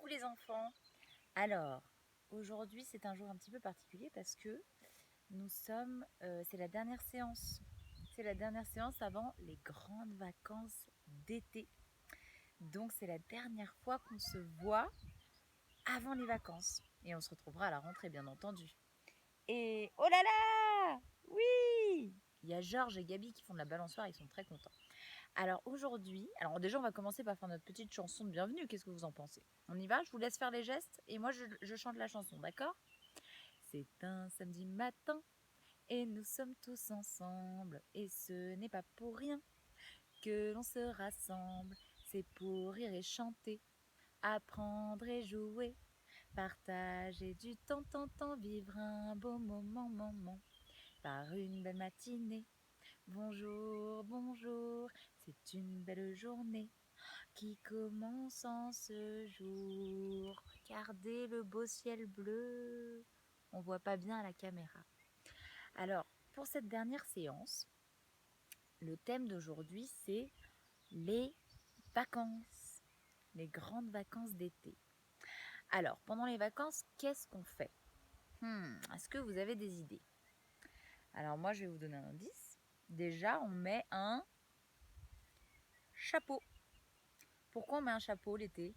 les enfants. Alors, aujourd'hui c'est un jour un petit peu particulier parce que c'est la dernière séance. C'est la dernière séance avant les grandes vacances d'été. Donc c'est la dernière fois qu'on se voit avant les vacances. Et on se retrouvera à la rentrée bien entendu. Et oh là là! Oui! Il y a Georges et Gabi qui font de la balançoire, ils sont très contents. Alors aujourd'hui, déjà on va commencer par faire notre petite chanson de bienvenue, qu'est-ce que vous en pensez? On y va? Je vous laisse faire les gestes et moi je chante la chanson, d'accord? C'est un samedi matin et nous sommes tous ensemble et ce n'est pas pour rien que l'on se rassemble, c'est pour rire et chanter, apprendre et jouer, partager du temps, vivre un beau moment, par une belle matinée. Bonjour, bonjour, c'est une belle journée qui commence en ce jour. Regardez le beau ciel bleu. On voit pas bien à la caméra. Alors, pour cette dernière séance, le thème d'aujourd'hui, c'est les vacances, les grandes vacances d'été. Alors, pendant les vacances, qu'est-ce qu'on fait? Est-ce que vous avez des idées? Alors moi, je vais vous donner un indice. Déjà, on met un chapeau. Pourquoi on met un chapeau l'été,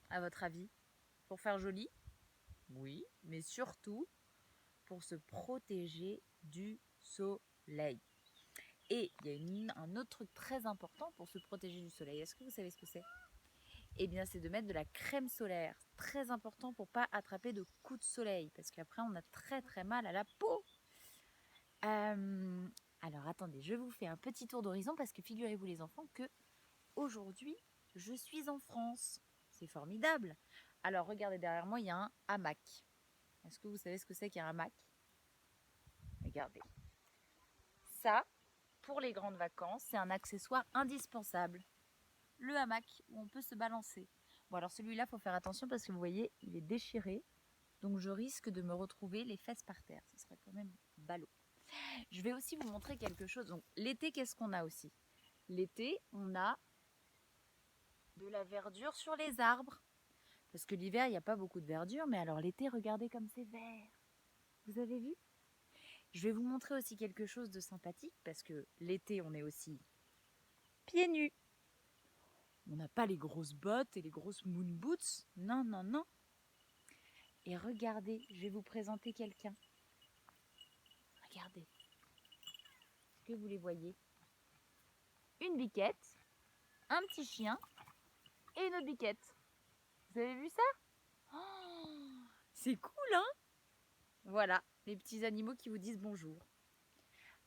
à votre avis? Pour faire joli? Oui, mais surtout pour se protéger du soleil. Et il y a un autre truc très important pour se protéger du soleil. Est-ce que vous savez ce que c'est? Eh bien, c'est de mettre de la crème solaire. Très important pour ne pas attraper de coups de soleil, parce qu'après, on a très très mal à la peau. Alors, attendez, je vous fais un petit tour d'horizon, parce que figurez-vous les enfants que aujourd'hui, je suis en France. C'est formidable. Alors, regardez derrière moi, il y a un hamac. Est-ce que vous savez ce que c'est qu'un hamac? Regardez. Ça, pour les grandes vacances, c'est un accessoire indispensable. Le hamac où on peut se balancer. Bon, alors celui-là, il faut faire attention parce que vous voyez, il est déchiré. Donc je risque de me retrouver les fesses par terre. Ce serait quand même ballot. Je vais aussi vous montrer quelque chose. Donc l'été, qu'est-ce qu'on a aussi? L'été, on a de la verdure sur les arbres. Parce que l'hiver, il n'y a pas beaucoup de verdure. Mais alors l'été, regardez comme c'est vert. Vous avez vu? Je vais vous montrer aussi quelque chose de sympathique. Parce que l'été, on est aussi pieds nus. On n'a pas les grosses bottes et les grosses moon boots. Non, non, non. Et regardez, je vais vous présenter quelqu'un. Regardez. Est-ce que vous les voyez? Une biquette, un petit chien et une autre biquette. Vous avez vu ça? Oh, c'est cool, hein? Voilà, les petits animaux qui vous disent bonjour.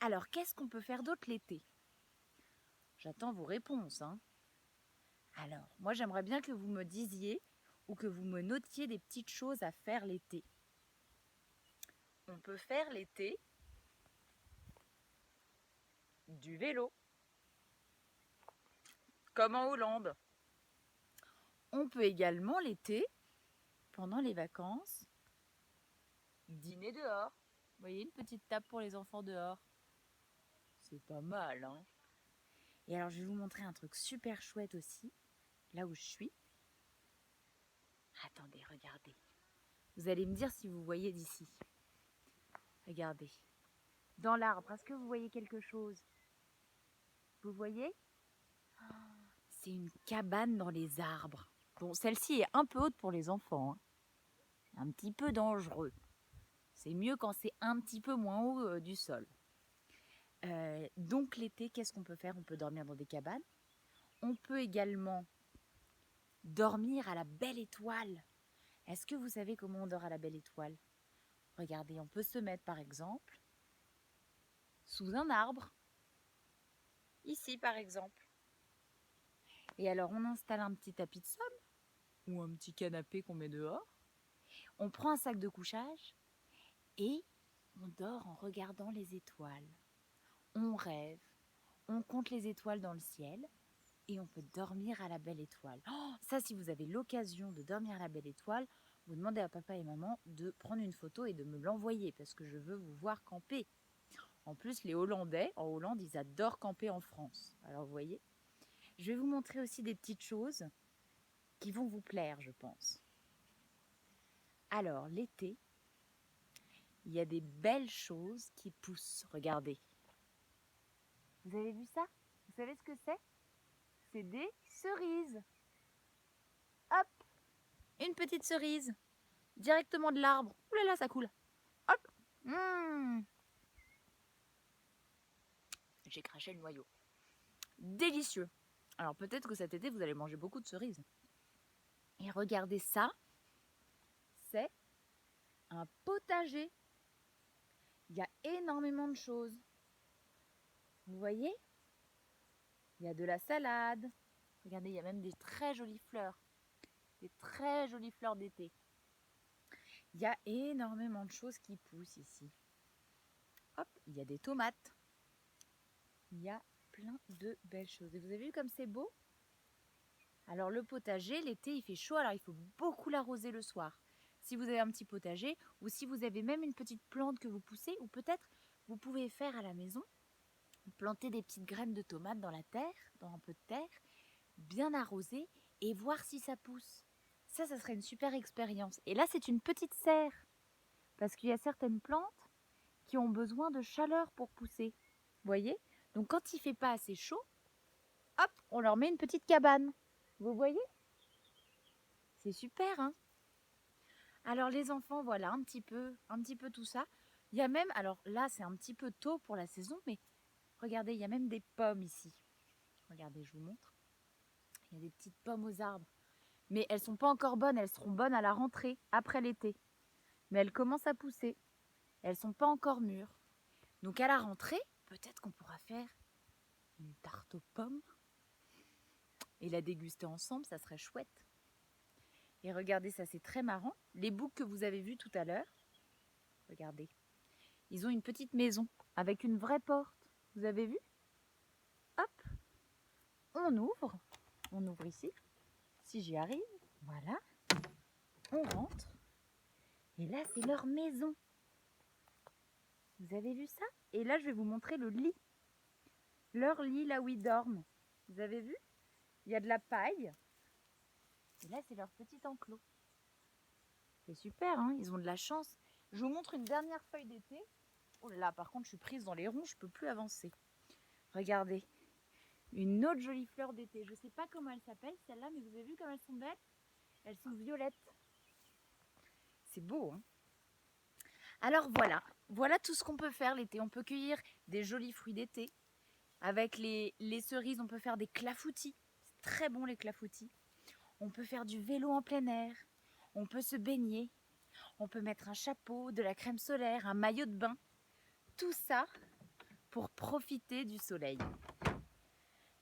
Alors, qu'est-ce qu'on peut faire d'autre l'été? J'attends vos réponses, hein? Alors, moi j'aimerais bien que vous me disiez ou que vous me notiez des petites choses à faire l'été. On peut faire l'été du vélo, comme en Hollande. On peut également l'été, pendant les vacances, dîner dehors. Vous voyez, une petite table pour les enfants dehors. C'est pas mal, hein? Et alors, je vais vous montrer un truc super chouette aussi, là où je suis. Attendez, regardez. Vous allez me dire si vous voyez d'ici. Regardez. Dans l'arbre, est-ce que vous voyez quelque chose? Vous voyez? C'est une cabane dans les arbres. Bon, celle-ci est un peu haute pour les enfants, hein. Un petit peu dangereux. C'est mieux quand c'est un petit peu moins haut du sol. Donc l'été, qu'est-ce qu'on peut faire? On peut dormir dans des cabanes. On peut également dormir à la belle étoile. Est-ce que vous savez comment on dort à la belle étoile? Regardez, on peut se mettre par exemple sous un arbre. Ici par exemple. Et alors on installe un petit tapis de sol ou un petit canapé qu'on met dehors. On prend un sac de couchage et on dort en regardant les étoiles. On rêve, on compte les étoiles dans le ciel et on peut dormir à la belle étoile. Oh, ça, si vous avez l'occasion de dormir à la belle étoile, vous demandez à papa et maman de prendre une photo et de me l'envoyer parce que je veux vous voir camper. En plus, les Hollandais, en Hollande, ils adorent camper en France. Alors, vous voyez, je vais vous montrer aussi des petites choses qui vont vous plaire, je pense. Alors, l'été, il y a des belles choses qui poussent. Regardez. Vous avez vu ça? Vous savez ce que c'est? C'est des cerises. Hop, une petite cerise. Directement de l'arbre. Ouh là là, ça coule. Hop. J'ai craché le noyau. Délicieux. Alors peut-être que cet été, vous allez manger beaucoup de cerises. Et regardez ça. C'est un potager. Il y a énormément de choses. Vous voyez? Il y a de la salade. Regardez, il y a même des très jolies fleurs. Des très jolies fleurs d'été. Il y a énormément de choses qui poussent ici. Hop, il y a des tomates. Il y a plein de belles choses. Et vous avez vu comme c'est beau? Alors le potager, l'été, il fait chaud, alors il faut beaucoup l'arroser le soir. Si vous avez un petit potager, ou si vous avez même une petite plante que vous poussez, ou peut-être vous pouvez faire à la maison, planter des petites graines de tomates dans la terre, dans un peu de terre, bien arroser et voir si ça pousse. Ça serait une super expérience. Et là, c'est une petite serre, parce qu'il y a certaines plantes qui ont besoin de chaleur pour pousser. Vous voyez? Donc quand il ne fait pas assez chaud, hop, on leur met une petite cabane. Vous voyez? C'est super, hein? Alors les enfants, voilà un petit peu tout ça. Il y a même, alors là c'est un petit peu tôt pour la saison, mais regardez, il y a même des pommes ici. Regardez, je vous montre. Il y a des petites pommes aux arbres. Mais elles ne sont pas encore bonnes, elles seront bonnes à la rentrée, après l'été. Mais elles commencent à pousser. Elles ne sont pas encore mûres. Donc à la rentrée, peut-être qu'on pourra faire une tarte aux pommes et la déguster ensemble, ça serait chouette. Et regardez, ça c'est très marrant. Les boucs que vous avez vus tout à l'heure, regardez. Ils ont une petite maison avec une vraie porte. Vous avez vu? Hop, on ouvre ici, si j'y arrive, voilà. On rentre, et là c'est leur maison. Vous avez vu ça? Et là je vais vous montrer le lit. Leur lit, là où ils dorment. Vous avez vu? Il y a de la paille. Et là c'est leur petit enclos. C'est super, hein? Ils ont de la chance. Je vous montre une dernière feuille d'été. Oh là là, par contre je suis prise dans les ronds, je ne peux plus avancer. Regardez, une autre jolie fleur d'été. Je ne sais pas comment elle s'appelle celle-là, mais vous avez vu comme elles sont belles? Elles sont violettes. C'est beau, hein? Alors voilà tout ce qu'on peut faire l'été. On peut cueillir des jolis fruits d'été. Avec les cerises, on peut faire des clafoutis. C'est très bon les clafoutis. On peut faire du vélo en plein air. On peut se baigner. On peut mettre un chapeau, de la crème solaire, un maillot de bain. Tout ça pour profiter du soleil.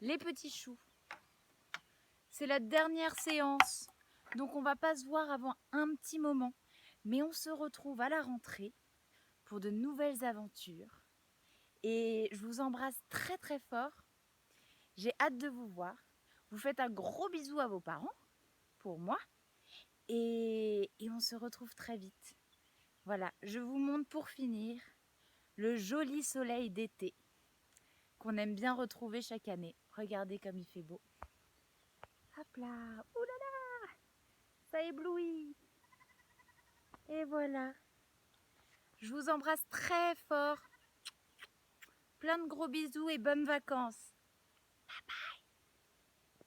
Les petits choux. C'est la dernière séance. Donc on ne va pas se voir avant un petit moment. Mais on se retrouve à la rentrée pour de nouvelles aventures. Et je vous embrasse très très fort. J'ai hâte de vous voir. Vous faites un gros bisou à vos parents, pour moi. Et on se retrouve très vite. Voilà, je vous montre pour finir le joli soleil d'été qu'on aime bien retrouver chaque année. Regardez comme il fait beau. Hop là, ouh là là, ça éblouit. Et voilà. Je vous embrasse très fort. Plein de gros bisous et bonnes vacances.